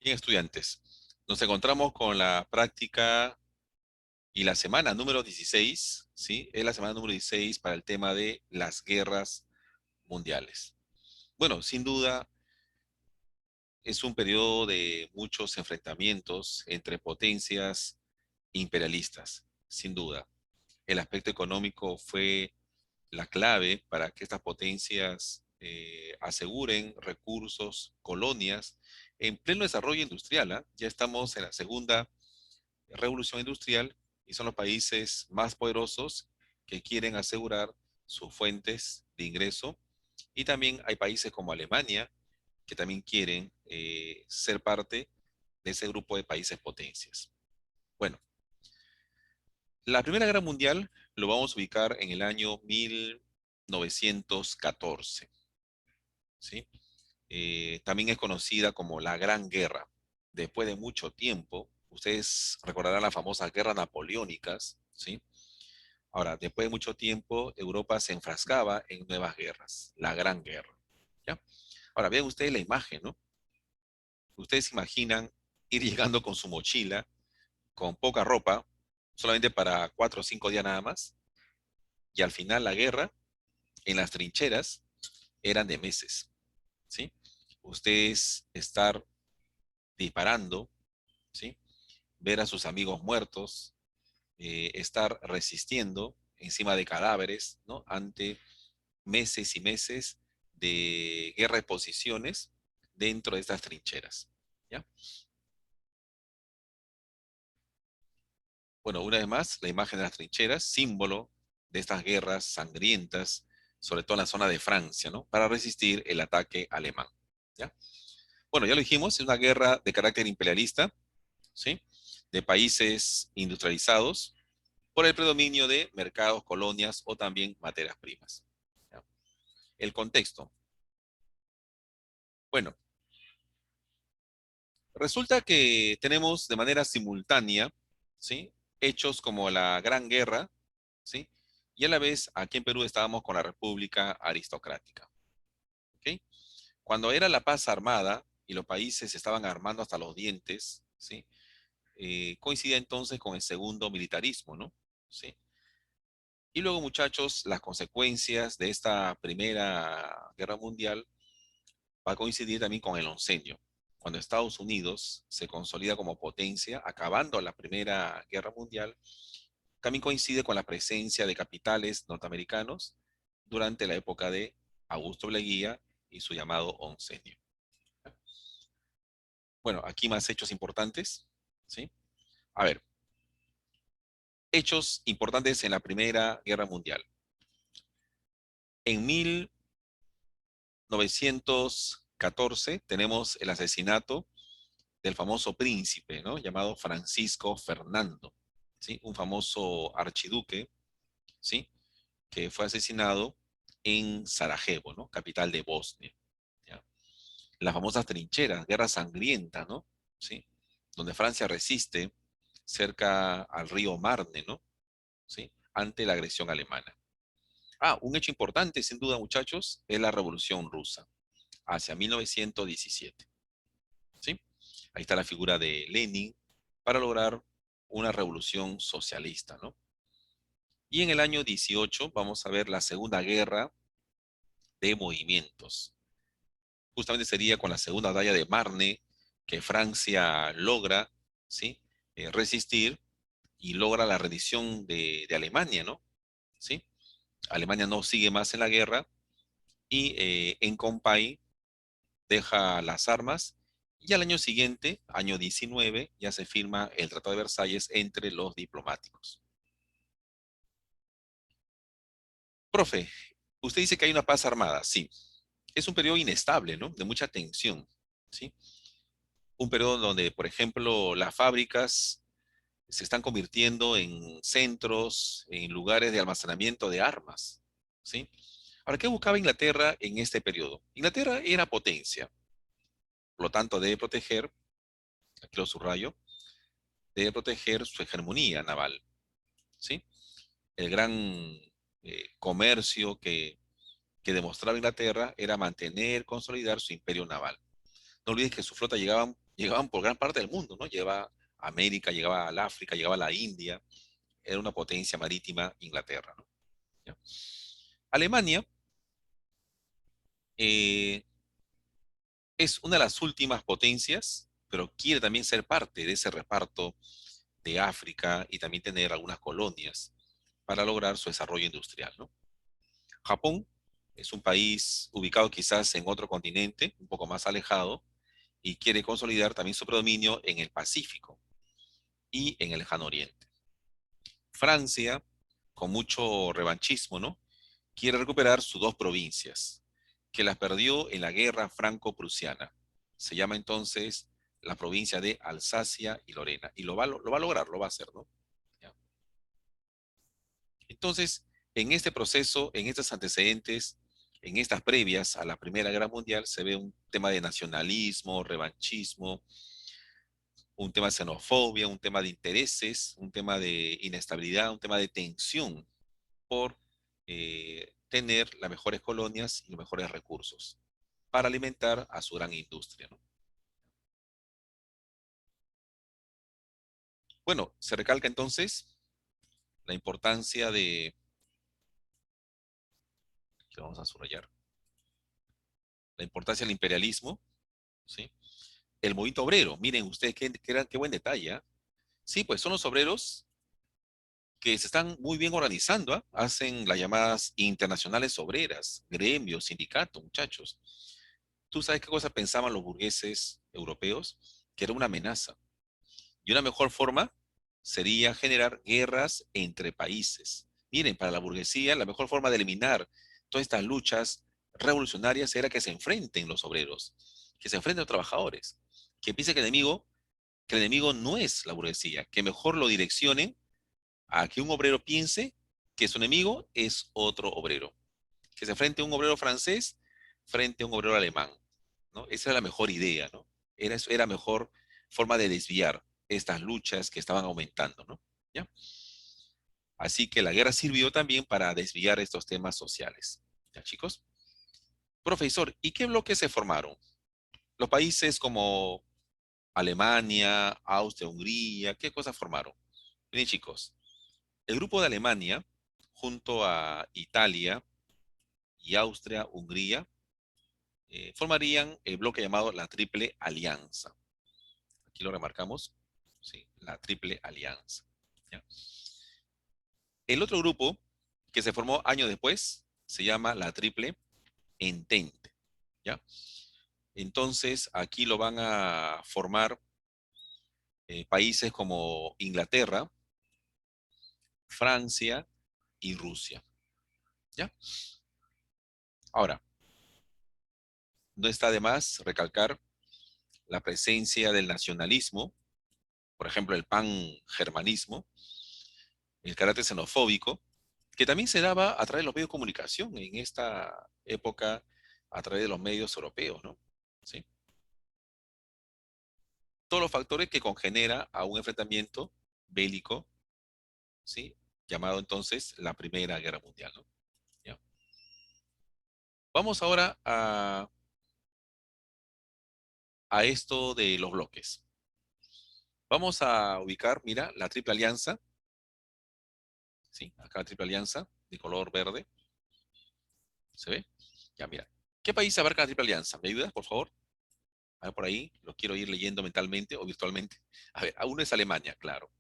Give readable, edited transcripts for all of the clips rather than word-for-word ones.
Bien, estudiantes, nos encontramos con la práctica y la semana número 16, ¿sí? Es la semana número 16 para el tema de las guerras mundiales. Bueno, sin duda es un periodo de muchos enfrentamientos entre potencias imperialistas, sin duda. El aspecto económico fue la clave para que estas potencias aseguren recursos, colonias, en pleno desarrollo industrial, ¿ah? Ya estamos en la segunda revolución industrial y son los países más poderosos que quieren asegurar sus fuentes de ingreso. Y también hay países como Alemania que también quieren ser parte de ese grupo de países potencias. Bueno, la Primera Guerra Mundial lo vamos a ubicar en el año 1914, ¿sí? También es conocida como la Gran Guerra. Después de mucho tiempo, ustedes recordarán las famosas guerras napoleónicas, ¿sí? Ahora, después de mucho tiempo, Europa se enfrascaba en nuevas guerras, la Gran Guerra, ¿ya? Ahora, vean ustedes la imagen, ¿no? Ustedes se imaginan ir llegando con su mochila, con poca ropa, solamente para 4 o 5 días nada más, y al final la guerra, en las trincheras, eran de meses, ¿sí? Ustedes estar disparando, ¿sí? Ver a sus amigos muertos, estar resistiendo encima de cadáveres, ¿no? Ante meses y meses de guerra de posiciones dentro de estas trincheras, ¿ya? Bueno, una vez más, la imagen de las trincheras, símbolo de estas guerras sangrientas, sobre todo en la zona de Francia, ¿no? Para resistir el ataque alemán, ¿ya? Bueno, ya lo dijimos, es una guerra de carácter imperialista, ¿sí? De países industrializados por el predominio de mercados, colonias o también materias primas, ¿ya? El contexto. Bueno, resulta que tenemos de manera simultánea, ¿sí? Hechos como la Gran Guerra, ¿sí? Y a la vez aquí en Perú estábamos con la República Aristocrática, ¿ok? Cuando era la paz armada y los países estaban armando hasta los dientes, ¿sí? Coincide entonces con el segundo militarismo, ¿no? ¿Sí? Y luego, muchachos, las consecuencias de esta Primera Guerra Mundial va a coincidir también con el oncenio, cuando Estados Unidos se consolida como potencia, acabando la Primera Guerra Mundial. También coincide con la presencia de capitales norteamericanos durante la época de Augusto Leguía y su llamado oncenio. Bueno, aquí más hechos importantes, ¿sí? A ver, hechos importantes en la Primera Guerra Mundial. En 1914 tenemos el asesinato del famoso príncipe, ¿no? Llamado Francisco Fernando, ¿sí? Un famoso archiduque, ¿sí? Que fue asesinado en Sarajevo, ¿no? Capital de Bosnia, ¿ya? Las famosas trincheras, guerra sangrienta, ¿no? ¿Sí? Donde Francia resiste cerca al río Marne, ¿no? ¿Sí? Ante la agresión alemana. Ah, un hecho importante, sin duda, muchachos, es la Revolución Rusa, hacia 1917, ¿sí? Ahí está la figura de Lenin para lograr una revolución socialista, ¿no? Y en el año 18 vamos a ver la Segunda Guerra de Movimientos. Justamente sería con la segunda batalla de Marne que Francia logra, ¿sí? Resistir y logra la rendición de Alemania, ¿no? ¿Sí? Alemania no sigue más en la guerra y en Compay deja las armas y al año siguiente, año 19, ya se firma el Tratado de Versalles entre los diplomáticos. Profe, usted dice que hay una paz armada, sí. Es un periodo inestable, ¿no? De mucha tensión, ¿sí? Un periodo donde, por ejemplo, las fábricas se están convirtiendo en centros, en lugares de almacenamiento de armas, ¿sí? Ahora, ¿qué buscaba Inglaterra en este periodo? Inglaterra era potencia, por lo tanto debe proteger, aquí lo subrayo, debe proteger su hegemonía naval, ¿sí? El gran comercio que demostraba Inglaterra era mantener, consolidar su imperio naval. No olvides que su flota llegaban por gran parte del mundo, ¿no? Llegaba a América, llegaba al África, llegaba a la India, era una potencia marítima Inglaterra, ¿no? ¿Ya? Alemania eh, es una de las últimas potencias, pero quiere también ser parte de ese reparto de África y también tener algunas colonias para lograr su desarrollo industrial, ¿no? Japón es un país ubicado quizás en otro continente, un poco más alejado, y quiere consolidar también su predominio en el Pacífico y en el Lejano Oriente. Francia, con mucho revanchismo, ¿no? Quiere recuperar sus dos provincias, que las perdió en la guerra franco-prusiana. Se llama entonces la provincia de Alsacia y Lorena. Y lo va a lograr, lo va a hacer, ¿no? ¿Ya? Entonces, en este proceso, en estos antecedentes, en estas previas a la Primera Guerra Mundial, se ve un tema de nacionalismo, revanchismo, un tema de xenofobia, un tema de intereses, un tema de inestabilidad, un tema de tensión por tener las mejores colonias y los mejores recursos para alimentar a su gran industria, ¿no? Bueno, se recalca entonces la importancia de, que vamos a subrayar, la importancia del imperialismo, ¿sí? El movimiento obrero, miren ustedes qué buen detalle, ¿ah? Sí, pues son los obreros que se están muy bien organizando, ¿ah? Hacen las llamadas internacionales obreras, gremios, sindicatos, muchachos. ¿Tú sabes qué cosa pensaban los burgueses europeos? Que era una amenaza. Y una mejor forma sería generar guerras entre países. Miren, para la burguesía, la mejor forma de eliminar todas estas luchas revolucionarias era que se enfrenten los obreros, que se enfrenten los trabajadores, que piensen que el enemigo no es la burguesía, que mejor lo direccionen a que un obrero piense que su enemigo es otro obrero, que se enfrente un obrero francés frente a un obrero alemán, ¿no? Esa era la mejor idea, ¿no? Era mejor forma de desviar estas luchas que estaban aumentando, ¿no? ¿Ya? Así que la guerra sirvió también para desviar estos temas sociales. ¿Ya, chicos? Profesor, ¿y qué bloques se formaron? Los países como Alemania, Austria, Hungría, ¿qué cosas formaron? Miren, chicos, el grupo de Alemania, junto a Italia y Austria, Hungría, formarían el bloque llamado la Triple Alianza. Aquí lo remarcamos, ¿sí? La Triple Alianza. ¿Ya? El otro grupo que se formó años después se llama la Triple Entente. ¿Ya? Entonces, aquí lo van a formar países como Inglaterra, Francia y Rusia. ¿Ya? Ahora, no está de más recalcar la presencia del nacionalismo, por ejemplo, el pan-germanismo, el carácter xenofóbico, que también se daba a través de los medios de comunicación en esta época, a través de los medios europeos, ¿no? ¿Sí? Todos los factores que congenera a un enfrentamiento bélico, ¿sí? Llamado entonces la Primera Guerra Mundial, ¿no? ¿Ya? Vamos ahora a esto de los bloques. Vamos a ubicar, mira, la Triple Alianza, ¿sí? Acá la Triple Alianza, de color verde, ¿se ve? Ya, mira. ¿Qué país abarca la Triple Alianza? ¿Me ayudas, por favor? A ver, por ahí, lo quiero ir leyendo mentalmente o virtualmente. A ver, uno es Alemania, claro.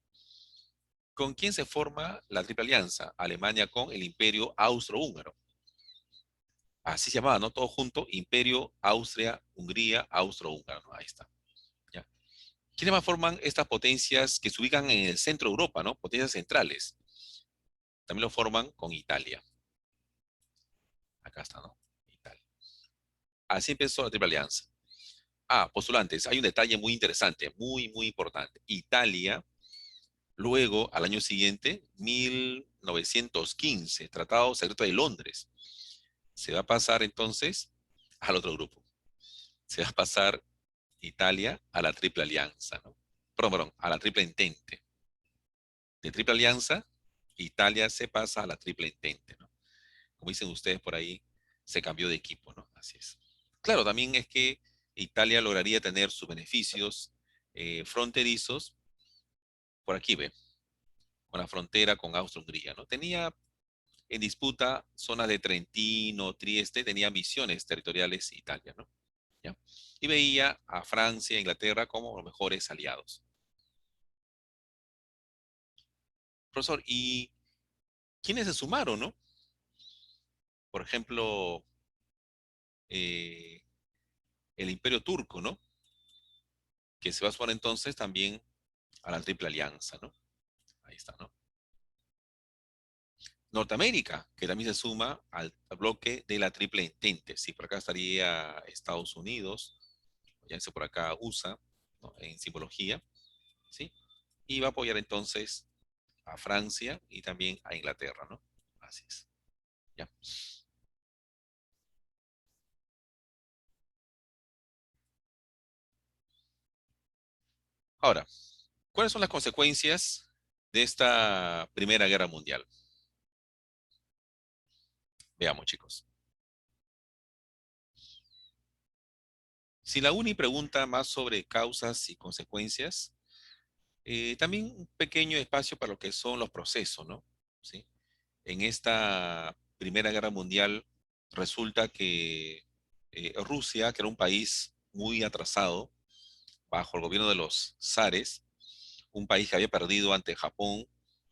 ¿Con quién se forma la Triple Alianza? Alemania con el Imperio Austrohúngaro. Así se llamaba, ¿no? Todo junto, Imperio, Austria, Hungría, Austrohúngaro, ¿no? Ahí está. ¿Ya? ¿Quiénes más forman estas potencias que se ubican en el centro de Europa, ¿no? Potencias centrales. También lo forman con Italia. Acá está, ¿no? Italia. Así empezó la Triple Alianza. Ah, postulantes, hay un detalle muy interesante, muy importante. Italia, luego, al año siguiente, 1915, Tratado Secreto de Londres, se va a pasar entonces al otro grupo. Se va a pasar Italia a la Triple Alianza, ¿no? Perdón, a la Triple Entente. De Triple Alianza, Italia se pasa a la Triple Entente, ¿no? Como dicen ustedes por ahí, se cambió de equipo, ¿no? Así es. Claro, también es que Italia lograría tener sus beneficios fronterizos, por aquí ve, con la frontera con Austria-Hungría, ¿no? Tenía en disputa zonas de Trentino, Trieste, tenía misiones territoriales Italia, ¿no? ¿Ya? Y veía a Francia e Inglaterra como los mejores aliados. Profesor, ¿y quiénes se sumaron, no? Por ejemplo, eh, el Imperio Turco, ¿no? Que se va a sumar entonces también a la Triple Alianza, ¿no? Ahí está, ¿no? Norteamérica, que también se suma al bloque de la Triple Entente. Sí, por acá estaría Estados Unidos, ya sé por acá USA, ¿no? En simbología, ¿sí? Y va a apoyar entonces a Francia y también a Inglaterra, ¿no? Así es. Ya. Ahora, ¿cuáles son las consecuencias de esta Primera Guerra Mundial? Veamos, chicos. Si la UNI pregunta más sobre causas y consecuencias, también un pequeño espacio para lo que son los procesos, ¿no? ¿Sí? En esta Primera Guerra Mundial resulta que Rusia, que era un país muy atrasado bajo el gobierno de los zares, un país que había perdido ante Japón,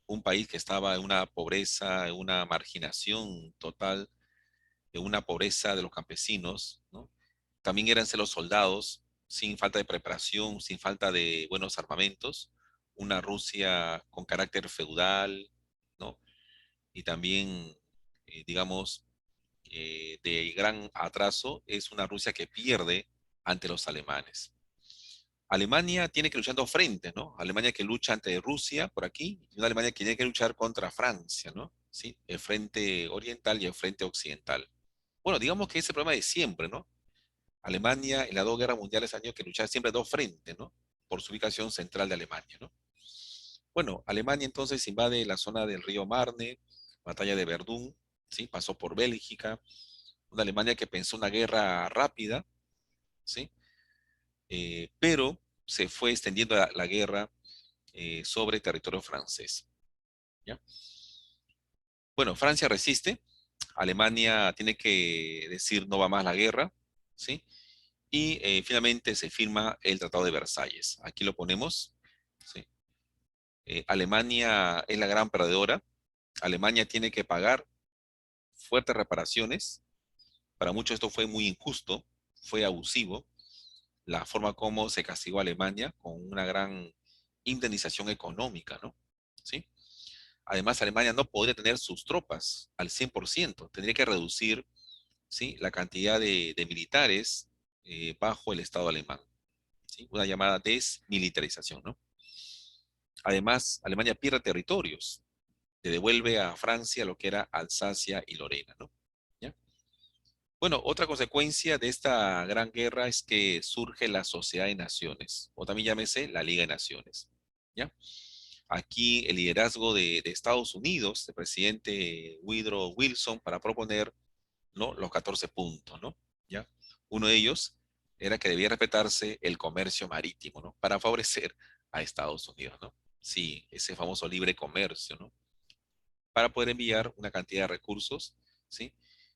un país que estaba en una pobreza, en una marginación total, en una pobreza de los campesinos, ¿no? También eran los soldados, sin falta de preparación, sin falta de buenos armamentos, una Rusia con carácter feudal, ¿no? Y también, digamos, de gran atraso, es una Rusia que pierde ante los alemanes. Alemania tiene que luchar en dos frentes, ¿no? Alemania que lucha ante Rusia por aquí, y una Alemania que tiene que luchar contra Francia, ¿no? Sí, el frente oriental y el frente occidental. Bueno, digamos que ese problema de siempre, ¿no? Alemania en las dos guerras mundiales ha tenido que luchar siempre dos frentes, ¿no? Por su ubicación central de Alemania, ¿no? Bueno, Alemania entonces invade la zona del río Marne, batalla de Verdún, ¿sí? Pasó por Bélgica, una Alemania que pensó una guerra rápida, ¿sí? Pero se fue extendiendo la guerra sobre territorio francés, ¿ya? Bueno, Francia resiste, Alemania tiene que decir no va más la guerra, ¿sí? Y finalmente se firma el Tratado de Versalles. Aquí lo ponemos, ¿sí? Alemania es la gran perdedora, Alemania tiene que pagar fuertes reparaciones, para muchos esto fue muy injusto, fue abusivo, la forma como se castigó a Alemania con una gran indemnización económica, ¿no? ¿Sí? Además, Alemania no podría tener sus tropas al 100%, tendría que reducir, ¿sí? La cantidad de militares bajo el Estado alemán, ¿sí? Una llamada desmilitarización, ¿no? Además, Alemania pierde territorios, le devuelve a Francia lo que era Alsacia y Lorena, ¿no? ¿Ya? Bueno, otra consecuencia de esta gran guerra es que surge la Sociedad de Naciones, o también llámese la Liga de Naciones, ¿ya? Aquí el liderazgo de Estados Unidos, del presidente Woodrow Wilson, para proponer, ¿no? Los 14 puntos, ¿no? ¿Ya? Uno de ellos era que debía respetarse el comercio marítimo, ¿no? Para favorecer a Estados Unidos, ¿no? Sí, ese famoso libre comercio, ¿no? Para poder enviar una cantidad de recursos, ¿sí?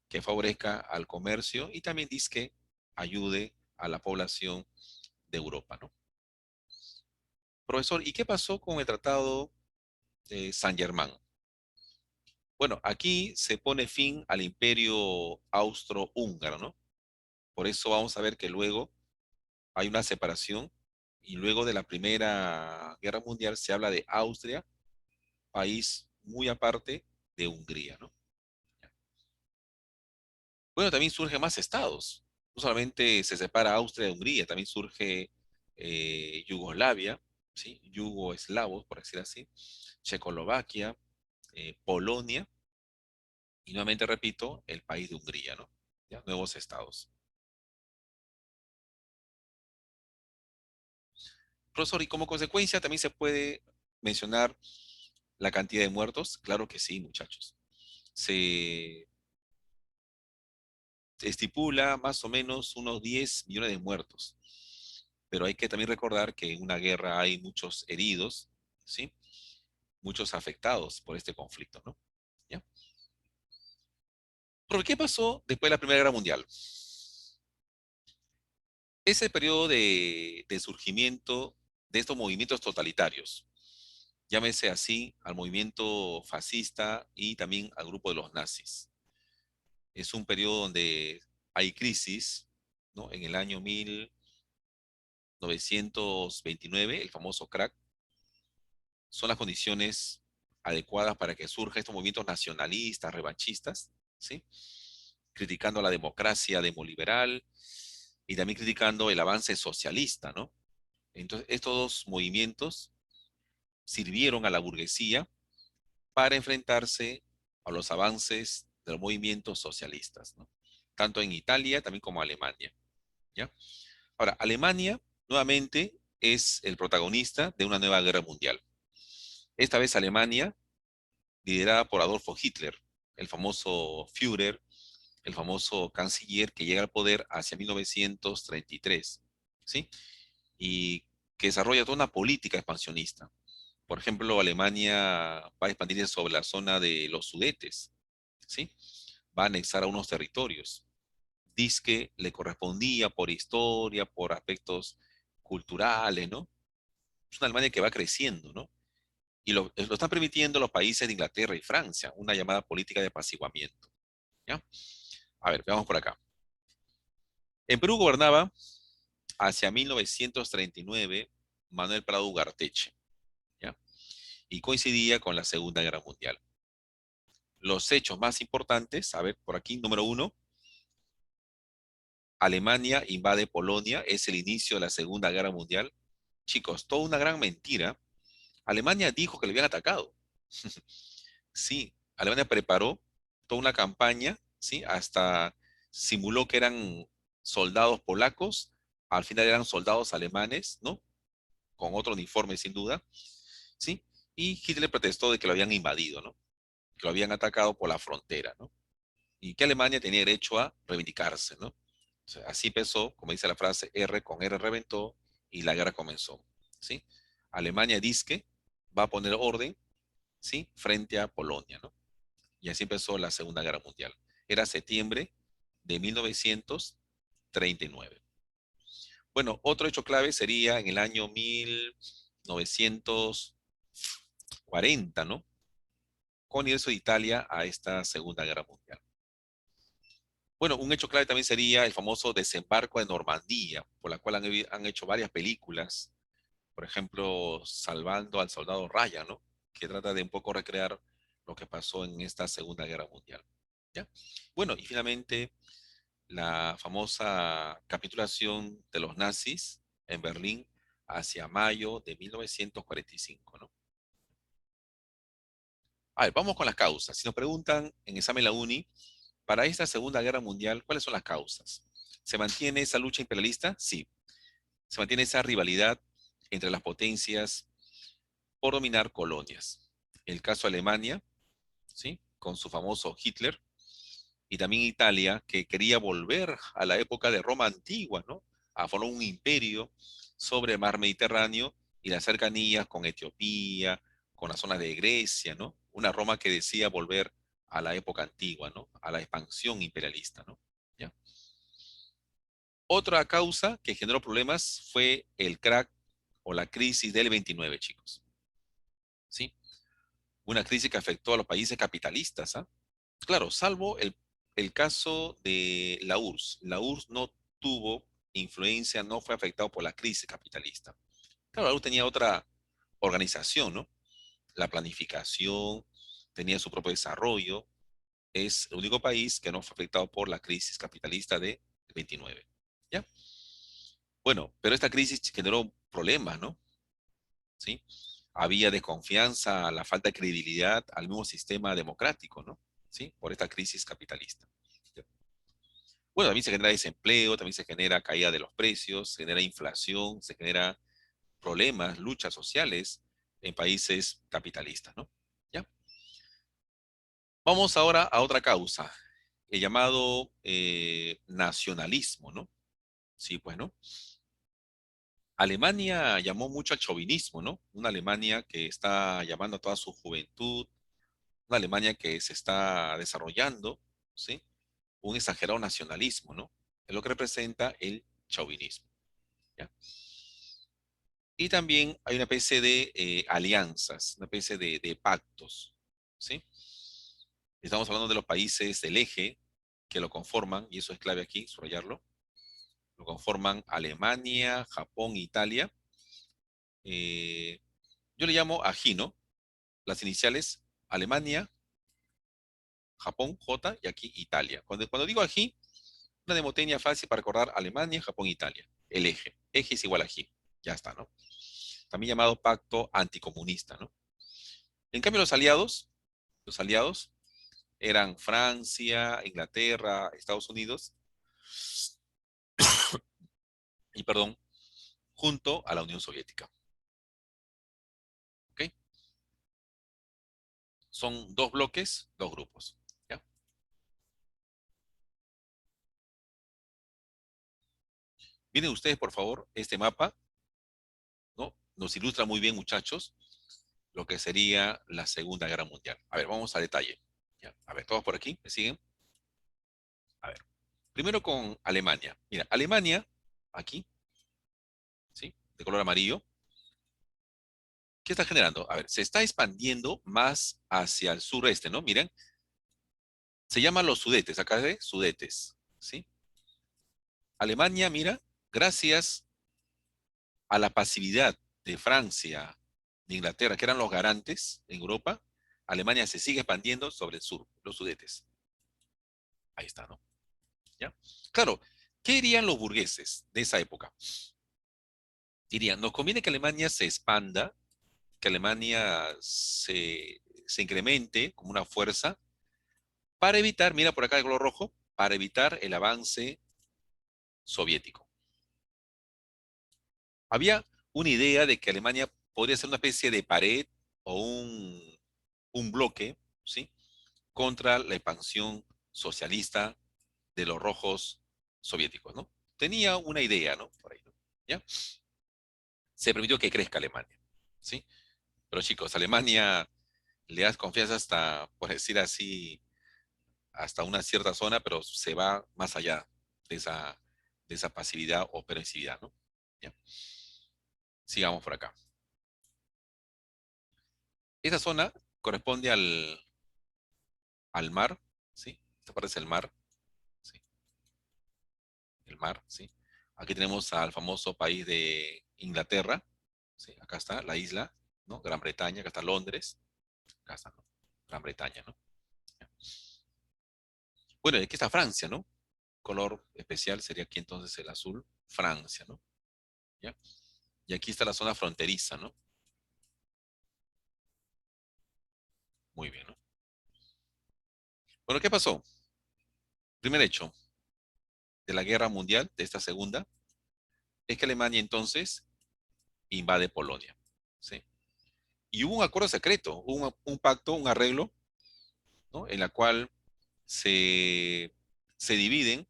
Que favorezca al comercio y también que ayude a la población de Europa, ¿no? Profesor, ¿y qué pasó con el Tratado de San Germán? Bueno, aquí se pone fin al imperio austrohúngaro, ¿no? Por eso vamos a ver que luego hay una separación y luego de la Primera Guerra Mundial se habla de Austria, país muy aparte de Hungría, ¿no? Bueno, también surgen más estados. No solamente se separa Austria de Hungría, también surge Yugoslavia, ¿sí? Yugoslavos, por decir así, Checoslovaquia, Polonia, y nuevamente repito, el país de Hungría, ¿no? ¿Ya? Nuevos estados. Profesor, y como consecuencia también se puede mencionar la cantidad de muertos. Claro que sí, muchachos. Se estipula más o menos unos 10 millones de muertos. pero hay que también recordar que en una guerra hay muchos heridos, ¿sí? Muchos afectados por este conflicto, ¿no? ¿Ya? ¿Por qué pasó después de la Primera Guerra Mundial? Ese periodo de surgimiento de estos movimientos totalitarios, llámese así al movimiento fascista y también al grupo de los nazis. Es un periodo donde hay crisis, ¿no? En el año 1929, el famoso crack, son las condiciones adecuadas para que surjan estos movimientos nacionalistas, revanchistas, ¿sí? Criticando la democracia demoliberal y también criticando el avance socialista, ¿no? Entonces, estos dos movimientos sirvieron a la burguesía para enfrentarse a los avances de los movimientos socialistas, ¿no? Tanto en Italia también como Alemania, ¿ya? Ahora, Alemania nuevamente es el protagonista de una nueva guerra mundial. Esta vez Alemania, liderada por Adolfo Hitler, el famoso Führer, el famoso canciller que llega al poder hacia 1933, ¿sí? Y que desarrolla toda una política expansionista. Por ejemplo, Alemania va a expandirse sobre la zona de los Sudetes, ¿sí? Va a anexar a unos territorios. Dice que le correspondía por historia, por aspectos culturales, ¿no? Es una Alemania que va creciendo, ¿no? Y lo están permitiendo los países de Inglaterra y Francia, una llamada política de apaciguamiento, ¿ya? A ver, veamos por acá. En Perú gobernaba hacia 1939 Manuel Prado Ugarteche, ¿ya? Y coincidía con la Segunda Guerra Mundial. Los hechos más importantes, a ver, por aquí, número uno, Alemania invade Polonia, es el inicio de la Segunda Guerra Mundial. Chicos, toda una gran mentira. Alemania dijo que le habían atacado. Sí, Alemania preparó toda una campaña, ¿sí? Hasta simuló que eran soldados polacos, al final eran soldados alemanes, ¿no? Con otro uniforme sin duda, ¿sí? Y Hitler protestó de que lo habían invadido, ¿no? Que lo habían atacado por la frontera, ¿no? Y que Alemania tenía derecho a reivindicarse, ¿no? O sea, así empezó, como dice la frase, R con R reventó y la guerra comenzó, ¿sí? Alemania dice que va a poner orden, ¿sí? Frente a Polonia, ¿no? Y así empezó la Segunda Guerra Mundial. Era septiembre de 1939. Bueno, otro hecho clave sería en el año 1940, ¿no? Con ingreso de Italia a esta Segunda Guerra Mundial. Bueno, un hecho clave también sería el famoso desembarco de Normandía, por la cual han hecho varias películas, por ejemplo, Salvando al Soldado Ryan, ¿no? Que trata de un poco recrear lo que pasó en esta Segunda Guerra Mundial. ¿Ya? Bueno, y finalmente la famosa capitulación de los nazis en Berlín hacia mayo de 1945, ¿no? A ver, vamos con las causas. Si nos preguntan en examen la uni, para esta Segunda Guerra Mundial, ¿cuáles son las causas? ¿Se mantiene esa lucha imperialista? Sí. ¿Se mantiene esa rivalidad entre las potencias por dominar colonias? El caso de Alemania, ¿sí? Con su famoso Hitler, y también Italia, que quería volver a la época de Roma antigua, ¿no? A formar un imperio sobre el mar Mediterráneo y las cercanías con Etiopía, con la zona de Grecia, ¿no? Una Roma que decía volver a la época antigua, ¿no? A la expansión imperialista, ¿no? ¿Ya? Otra causa que generó problemas fue el crack o la crisis del 29, chicos. ¿Sí? Una crisis que afectó a los países capitalistas, ¿ah? Claro, salvo el caso de la URSS. La URSS no tuvo influencia, no fue afectado por la crisis capitalista. Claro, la URSS tenía otra organización, ¿no? La planificación, tenía su propio desarrollo. Es el único país que no fue afectado por la crisis capitalista de 29. ¿Ya? Bueno, pero esta crisis generó problemas, ¿no? ¿Sí? Había desconfianza, la falta de credibilidad al mismo sistema democrático, ¿no? ¿Sí? Por esta crisis capitalista. Bueno, también se genera desempleo, también se genera caída de los precios, se genera inflación, se genera problemas, luchas sociales en países capitalistas, ¿no? ¿Ya? Vamos ahora a otra causa, el llamado nacionalismo, ¿no? Sí, pues, ¿no? Alemania llamó mucho al chauvinismo, ¿no? Una Alemania que está llamando a toda su juventud, una Alemania que se está desarrollando, ¿sí? Un exagerado nacionalismo, ¿no? Es lo que representa el chauvinismo, ¿ya? Y también hay una especie de alianzas, una especie de pactos, ¿sí? Estamos hablando de los países del eje que lo conforman, y eso es clave aquí, subrayarlo. Lo conforman Alemania, Japón, Italia. Eh, yo le llamo AJI, ¿no? Las iniciales Alemania, Japón, J, y aquí Italia. Cuando digo AJI, una demotecnia fácil para recordar Alemania, Japón, Italia. El eje. Eje es igual a AJI. Ya está, ¿no? También llamado pacto anticomunista, ¿no? En cambio, los aliados eran Francia, Inglaterra, Estados Unidos, y perdón, junto a la Unión Soviética. ¿Ok? Son dos bloques, dos grupos. ¿Ya? Miren ustedes, por favor, este mapa, ¿no? Nos ilustra muy bien, muchachos, lo que sería la Segunda Guerra Mundial. A ver, vamos a detalle. ¿Ya? A ver, todos por aquí, ¿me siguen? A ver, primero con Alemania. Mira, Alemania, aquí, ¿sí? De color amarillo. ¿Qué está generando? A ver, se está expandiendo más hacia el sureste, ¿no? Miren, se llaman los Sudetes, acá ve, Sudetes, ¿sí? Alemania, mira, gracias a la pasividad de Francia, de Inglaterra, que eran los garantes en Europa, Alemania se sigue expandiendo sobre el sur, los Sudetes. Ahí está, ¿no? ¿Ya? Claro, ¿qué dirían los burgueses de esa época? Dirían, nos conviene que Alemania se expanda, que Alemania se incremente como una fuerza para evitar, mira por acá el color rojo, para evitar el avance soviético. Había una idea de que Alemania podría ser una especie de pared o un bloque, ¿sí? Contra la expansión socialista de los rojos soviéticos, ¿no? Tenía una idea, ¿no? Por ahí, ¿no? ¿Ya? Se permitió que crezca Alemania, ¿sí? Pero chicos, Alemania le das confianza hasta, por decir así, hasta una cierta zona, pero se va más allá de esa pasividad o permisividad, ¿no? ¿Ya? Sigamos por acá. Esta zona corresponde al mar, ¿sí? Esta parte es el mar, ¿sí? El mar, ¿sí? Aquí tenemos al famoso país de Inglaterra, ¿sí? Acá está la isla, ¿no? Gran Bretaña, acá está Londres, acá está, ¿no? Gran Bretaña, ¿no? Ya. Bueno, y aquí está Francia, ¿no? Color especial sería aquí entonces el azul, Francia, ¿no? ¿Ya? Y aquí está la zona fronteriza, ¿no? Muy bien, ¿no? Bueno, ¿qué pasó? Primer hecho de la guerra mundial, de esta segunda, es que Alemania entonces invade Polonia, ¿sí? Y hubo un acuerdo secreto, un pacto, un arreglo, ¿no? En la cual se, se dividen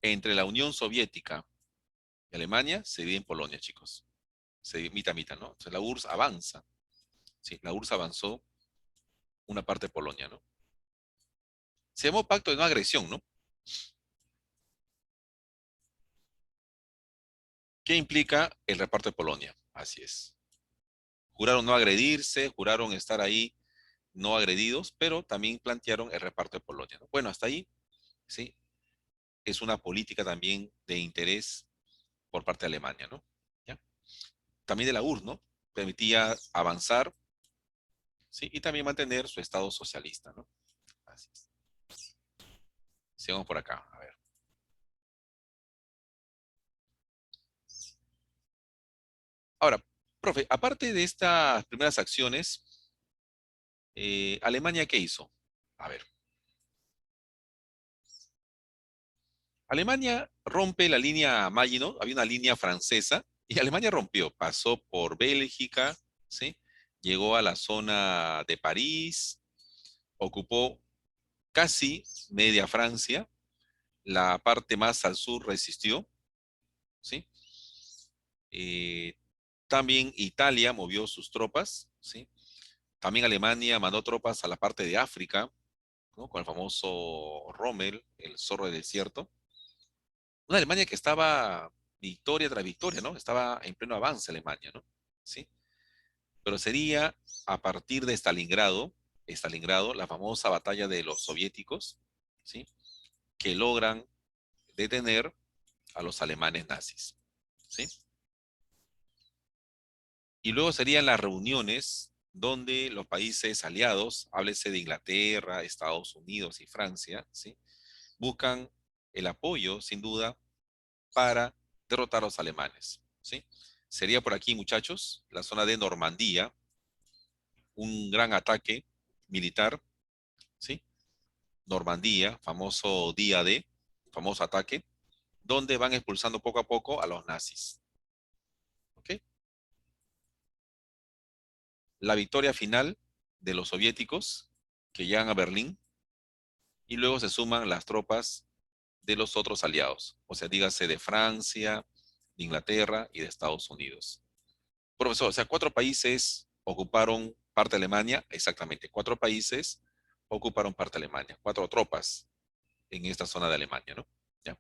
entre la Unión Soviética y Alemania, se divide en Polonia, chicos. Se divide mitad, mitad, ¿no? Entonces la URSS avanza, ¿sí? La URSS avanzó una parte de Polonia, ¿no? Se llamó pacto de no agresión, ¿no? ¿Qué implica el reparto de Polonia? Así es. Juraron no agredirse, juraron estar ahí no agredidos, pero también plantearon el reparto de Polonia, ¿no? Bueno, hasta ahí, sí, es una política también de interés por parte de Alemania, ¿no? ¿Ya? También de la URSS, ¿no? Permitía avanzar, ¿sí? Y también mantener su estado socialista, ¿no? Así es. Sigamos por acá, a ver. Ahora, profe, aparte de estas primeras acciones, ¿Alemania qué hizo? A ver, Alemania rompe la línea Maginot, había una línea francesa, y Alemania rompió, pasó por Bélgica, ¿sí? Llegó a la zona de París, ocupó casi media Francia, la parte más al sur resistió, ¿sí? Eh, También Italia movió sus tropas, ¿sí? También Alemania mandó tropas a la parte de África, ¿no? Con el famoso Rommel, el zorro del desierto. Una Alemania que estaba victoria tras victoria, ¿no? Estaba en pleno avance Alemania, ¿no? ¿Sí? Pero sería a partir de Stalingrado, la famosa batalla de los soviéticos, ¿sí? Que logran detener a los alemanes nazis, ¿sí? Y luego serían las reuniones donde los países aliados, háblese de Inglaterra, Estados Unidos y Francia, ¿sí? Buscan el apoyo, sin duda, para derrotar a los alemanes, ¿sí? Sería por aquí, muchachos, la zona de Normandía, un gran ataque militar, ¿sí? Normandía, famoso día D, famoso ataque, donde van expulsando poco a poco a los nazis, ¿ok? La victoria final de los soviéticos que llegan a Berlín y luego se suman las tropas de los otros aliados, o sea, dígase de Francia, de Inglaterra y de Estados Unidos. Profesor, o sea, cuatro países ocuparon parte de Alemania, exactamente, cuatro países ocuparon parte de Alemania, cuatro tropas en esta zona de Alemania, ¿no? ¿Ya?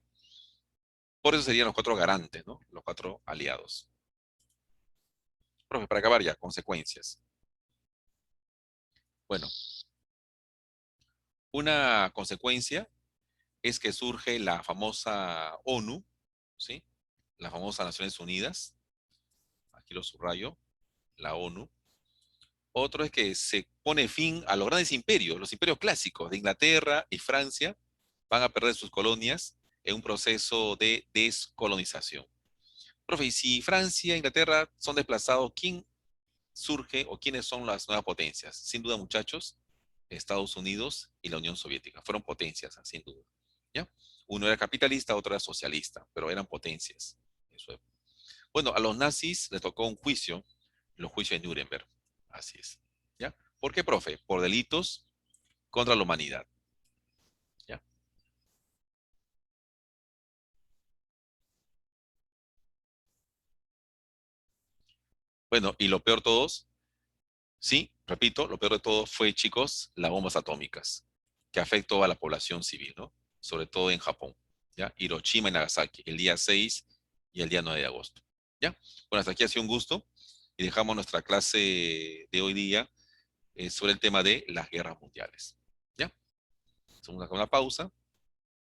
Por eso serían los cuatro garantes, ¿no? Los cuatro aliados. Profe, para acabar ya, consecuencias. Bueno, una consecuencia es que surge la famosa ONU, ¿sí? La famosa Naciones Unidas, aquí lo subrayo, la ONU. Otro es que se pone fin a los grandes imperios, los imperios clásicos de Inglaterra y Francia van a perder sus colonias en un proceso de descolonización. Profe, y si Francia e Inglaterra son desplazados, ¿quién surge o quiénes son las nuevas potencias? Sin duda, muchachos, Estados Unidos y la Unión Soviética. Fueron potencias, sin duda. ¿Ya? Uno era capitalista, otro era socialista, pero eran potencias en su época. Bueno, a los nazis les tocó un juicio, los juicios de Nuremberg. Así es. ¿Ya? ¿Por qué, profe? Por delitos contra la humanidad. ¿Ya? Bueno, y lo peor de todos, sí, repito, lo peor de todo fue, chicos, las bombas atómicas, que afectó a la población civil, ¿no? Sobre todo en Japón, ¿ya? Hiroshima y Nagasaki, el día 6 y el día 9 de agosto, ¿ya? Bueno, hasta aquí ha sido un gusto y dejamos nuestra clase de hoy día sobre el tema de las guerras mundiales, ¿ya? Hacemos una pausa